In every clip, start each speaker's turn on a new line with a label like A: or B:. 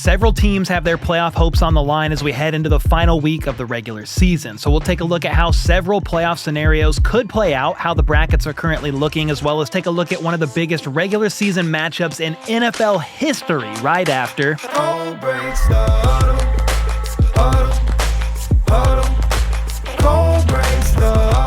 A: Several teams have their playoff hopes on the line as we head into the final week of the regular season. So we'll take a look at how several playoff scenarios could play out, how the brackets are currently looking, as well as take a look at one of the biggest regular season matchups in NFL history right after.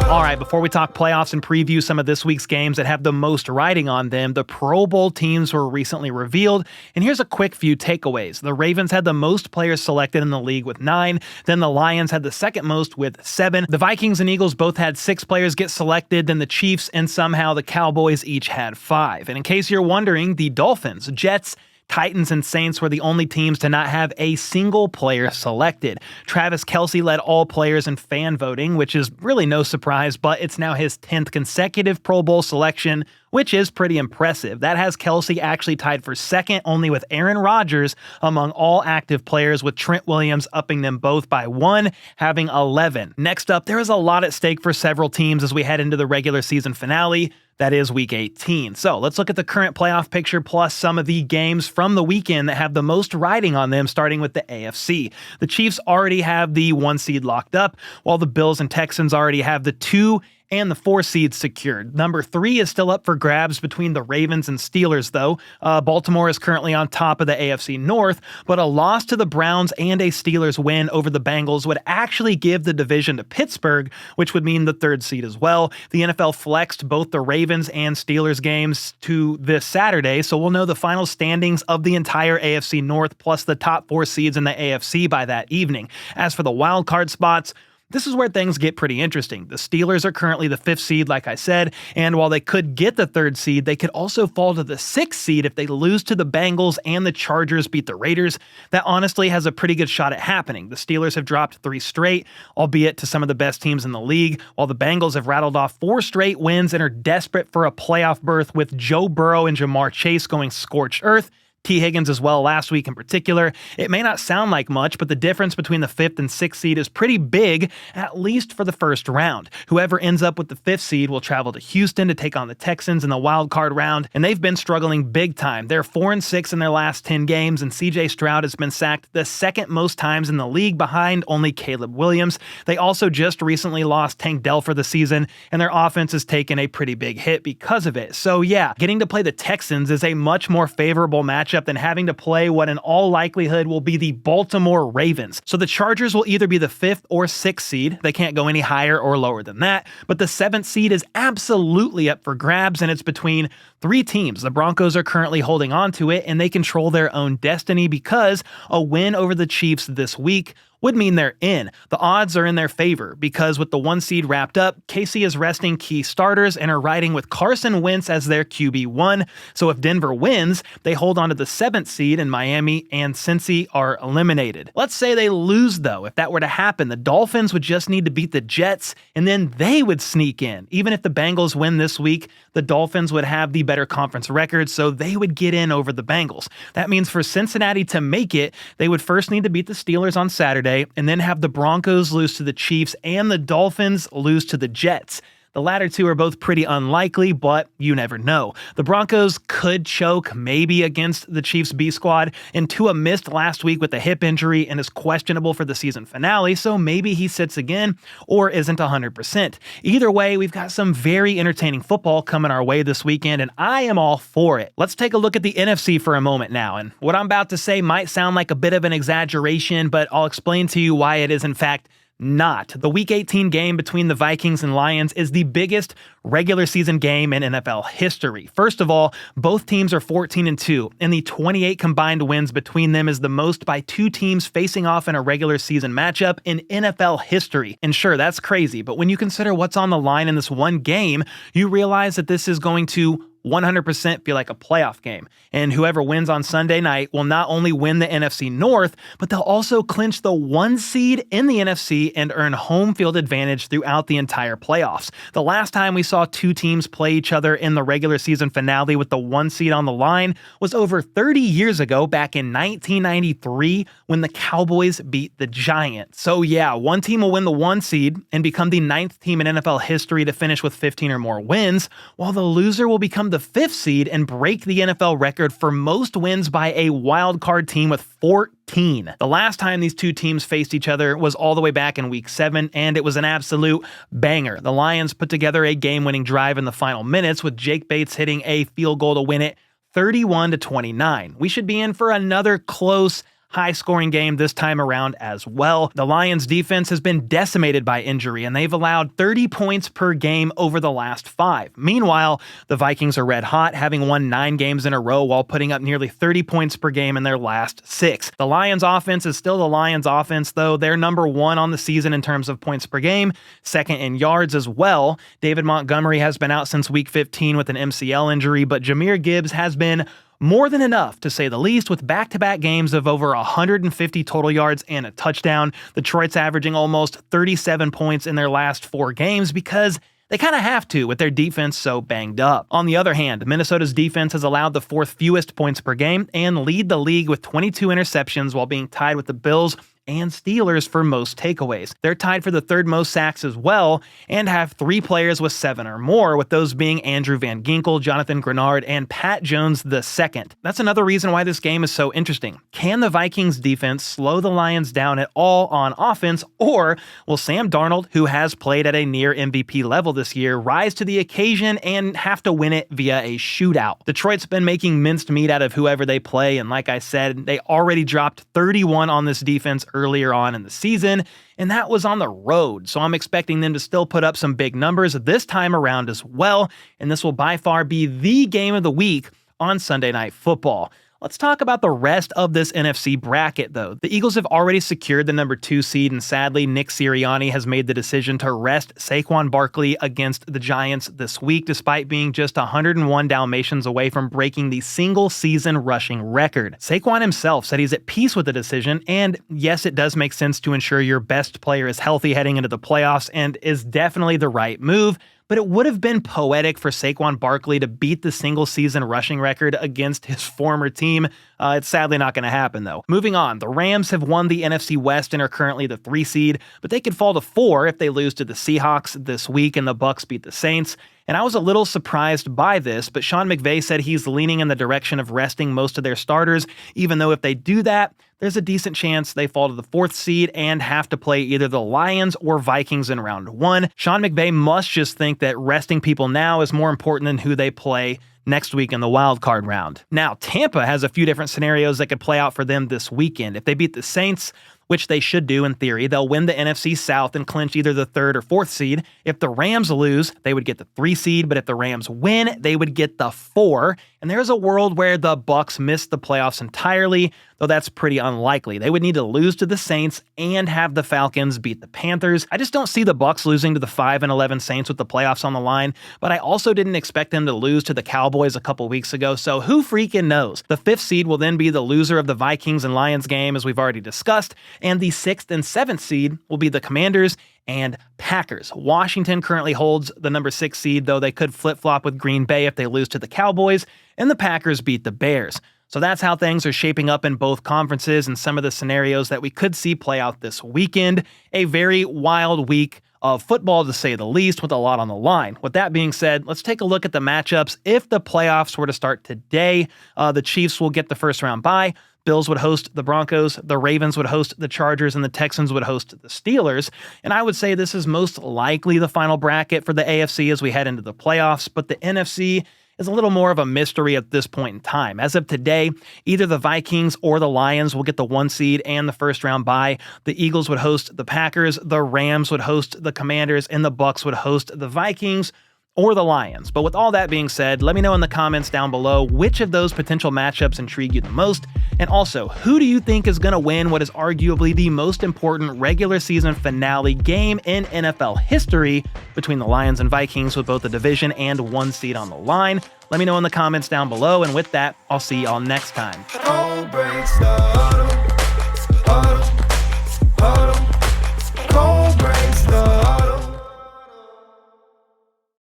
A: All right, before we talk playoffs and preview some of this week's games that have the most riding on them, the Pro Bowl teams were recently revealed, and here's a quick few takeaways. The Ravens had the most players selected in the league with 9, then the Lions had the second most with 7. The Vikings and Eagles both had 6 players get selected, then the Chiefs and somehow the Cowboys each had 5. And in case you're wondering, the Dolphins, Jets, Titans and Saints were the only teams to not have a single player selected. Travis Kelce led all players in fan voting, which is really no surprise, but it's now his 10th consecutive Pro Bowl selection, which is pretty impressive. That has Kelce actually tied for second only with Aaron Rodgers among all active players, with Trent Williams upping them both by 1, having 11. Next up, there is a lot at stake for several teams as we head into the regular season finale. That is Week 18. So let's look at the current playoff picture plus some of the games from the weekend that have the most riding on them, starting with the AFC. The Chiefs already have the 1 seed locked up, while the Bills and Texans already have the 2 and the 4 seeds secured. Number 3 is still up for grabs between the Ravens and Steelers, though. Baltimore is currently on top of the AFC North, but a loss to the Browns and a Steelers win over the Bengals would actually give the division to Pittsburgh, which would mean the 3rd seed as well. The NFL flexed both the Ravens and Steelers games to this Saturday, so we'll know the final standings of the entire AFC North plus the top 4 seeds in the AFC by that evening. As for the wild card spots, this is where things get pretty interesting. The Steelers are currently the 5th seed, like I said, and while they could get the 3rd seed, they could also fall to the 6th seed if they lose to the Bengals and the Chargers beat the Raiders. That honestly has a pretty good shot at happening. The Steelers have dropped 3 straight, albeit to some of the best teams in the league, while the Bengals have rattled off 4 straight wins and are desperate for a playoff berth with Joe Burrow and Jamar Chase going scorched earth. T. Higgins as well last week in particular. It may not sound like much, but the difference between the 5th and 6th seed is pretty big, at least for the first round. Whoever ends up with the 5th seed will travel to Houston to take on the Texans in the wild card round, and they've been struggling big time. They're 4-6 in their last 10 games, and CJ Stroud has been sacked the second most times in the league behind only Caleb Williams. They also just recently lost Tank Dell for the season, and their offense has taken a pretty big hit because of it. So yeah, getting to play the Texans is a much more favorable matchup than having to play what in all likelihood will be the Baltimore Ravens. So the Chargers will either be the 5th or 6th seed. They can't go any higher or lower than that, but the 7th seed is absolutely up for grabs, and it's between 3 teams. The Broncos are currently holding on to it, and they control their own destiny because a win over the Chiefs this week would mean they're in. The odds are in their favor because with the 1 seed wrapped up, KC is resting key starters and are riding with Carson Wentz as their QB1. So if Denver wins, they hold on to the 7th seed, and Miami and Cincy are eliminated. Let's say they lose though. If that were to happen, the Dolphins would just need to beat the Jets and then they would sneak in. Even if the Bengals win this week, the Dolphins would have the better conference record, so they would get in over the Bengals. That means for Cincinnati to make it, they would first need to beat the Steelers on Saturday, and then have the Broncos lose to the Chiefs and the Dolphins lose to the Jets. The latter 2 are both pretty unlikely, but you never know. The Broncos could choke maybe against the Chiefs B squad, and Tua missed last week with a hip injury and is questionable for the season finale, so maybe he sits again or isn't 100%. Either way, we've got some very entertaining football coming our way this weekend, and I am all for it. Let's take a look at the NFC for a moment now, and what I'm about to say might sound like a bit of an exaggeration, but I'll explain to you why it is in fact not. The Week 18 game between the Vikings and Lions is the biggest regular season game in NFL history. First of all, both teams are 14-2, and the 28 combined wins between them is the most by 2 teams facing off in a regular season matchup in NFL history. And sure, that's crazy, but when you consider what's on the line in this one game, you realize that this is going to 100% feel like a playoff game. And whoever wins on Sunday night will not only win the NFC North, but they'll also clinch the 1 seed in the NFC and earn home field advantage throughout the entire playoffs. The last time we saw two teams play each other in the regular season finale with the 1 seed on the line was over 30 years ago, back in 1993, when the Cowboys beat the Giants. So yeah, one team will win the 1 seed and become the 9th team in NFL history to finish with 15 or more wins, while the loser will become the 5th seed and break the NFL record for most wins by a wild card team with 14. The last time these two teams faced each other was all the way back in Week 7, and it was an absolute banger. The Lions put together a game-winning drive in the final minutes, with Jake Bates hitting a field goal to win it 31-29. We should be in for another close, high-scoring game this time around as well. The Lions' defense has been decimated by injury, and they've allowed 30 points per game over the last 5. Meanwhile, the Vikings are red hot, having won 9 games in a row while putting up nearly 30 points per game in their last 6. The Lions' offense is still the Lions' offense, though. They're number 1 on the season in terms of points per game, second in yards as well. David Montgomery has been out since Week 15 with an MCL injury, but Jahmyr Gibbs has been more than enough, to say the least, with back-to-back games of over 150 total yards and a touchdown. Detroit's averaging almost 37 points in their last 4 games because they kind of have to with their defense so banged up. On the other hand, Minnesota's defense has allowed the 4th fewest points per game and lead the league with 22 interceptions while being tied with the Bills and Steelers for most takeaways. They're tied for the 3rd most sacks as well and have 3 players with 7 or more, with those being Andrew Van Ginkel, Jonathan Grenard, and Pat Jones II. That's another reason why this game is so interesting. Can the Vikings defense slow the Lions down at all on offense, or will Sam Darnold, who has played at a near MVP level this year, rise to the occasion and have to win it via a shootout? Detroit's been making minced meat out of whoever they play, and like I said, they already dropped 31 on this defense earlier on in the season, and that was on the road, so I'm expecting them to still put up some big numbers this time around as well, and this will by far be the game of the week on Sunday Night Football. Let's talk about the rest of this NFC bracket, though. The Eagles have already secured the number 2 seed, and sadly, Nick Sirianni has made the decision to rest Saquon Barkley against the Giants this week, despite being just 101 Dalmatians away from breaking the single-season rushing record. Saquon himself said he's at peace with the decision, and yes, it does make sense to ensure your best player is healthy heading into the playoffs, and is definitely the right move. But it would have been poetic for Saquon Barkley to beat the single-season rushing record against his former team. It's sadly not going to happen, though. Moving on, the Rams have won the NFC West and are currently the 3 seed, but they could fall to 4 if they lose to the Seahawks this week and the Bucs beat the Saints. And I was a little surprised by this, but Sean McVay said he's leaning in the direction of resting most of their starters, even though if they do that, there's a decent chance they fall to the 4th seed and have to play either the Lions or Vikings in round 1. Sean McVay must just think that resting people now is more important than who they play next week in the wild card round. Now, Tampa has a few different scenarios that could play out for them this weekend. If they beat the Saints, which they should do in theory, they'll win the NFC South and clinch either the 3rd or 4th seed. If the Rams lose, they would get the 3 seed, but if the Rams win, they would get the 4. And there's a world where the Bucs miss the playoffs entirely, though that's pretty unlikely. They would need to lose to the Saints and have the Falcons beat the Panthers. I just don't see the Bucs losing to the 5-11 Saints with the playoffs on the line, but I also didn't expect them to lose to the Cowboys a couple weeks ago, so who freaking knows? The 5th seed will then be the loser of the Vikings and Lions game, as we've already discussed, and the 6th and 7th seed will be the Commanders and Packers. Washington currently holds the number 6 seed, though they could flip-flop with Green Bay if they lose to the Cowboys, and the Packers beat the Bears. So that's how things are shaping up in both conferences and some of the scenarios that we could see play out this weekend. A very wild week of football, to say the least, with a lot on the line. With that being said, let's take a look at the matchups. If the playoffs were to start today, the Chiefs will get the first round bye. Bills would host the Broncos, the Ravens would host the Chargers, and the Texans would host the Steelers. And I would say this is most likely the final bracket for the AFC as we head into the playoffs, but the NFC is a little more of a mystery at this point in time. As of today, either the Vikings or the Lions will get the 1 seed and the first round bye. The Eagles would host the Packers, the Rams would host the Commanders, and the Bucs would host the Vikings or the Lions. But with all that being said, let me know in the comments down below which of those potential matchups intrigue you the most, and also, who do you think is going to win what is arguably the most important regular season finale game in NFL history between the Lions and Vikings, with both the division and 1 seed on the line? Let me know in the comments down below, and with that, I'll see y'all next time.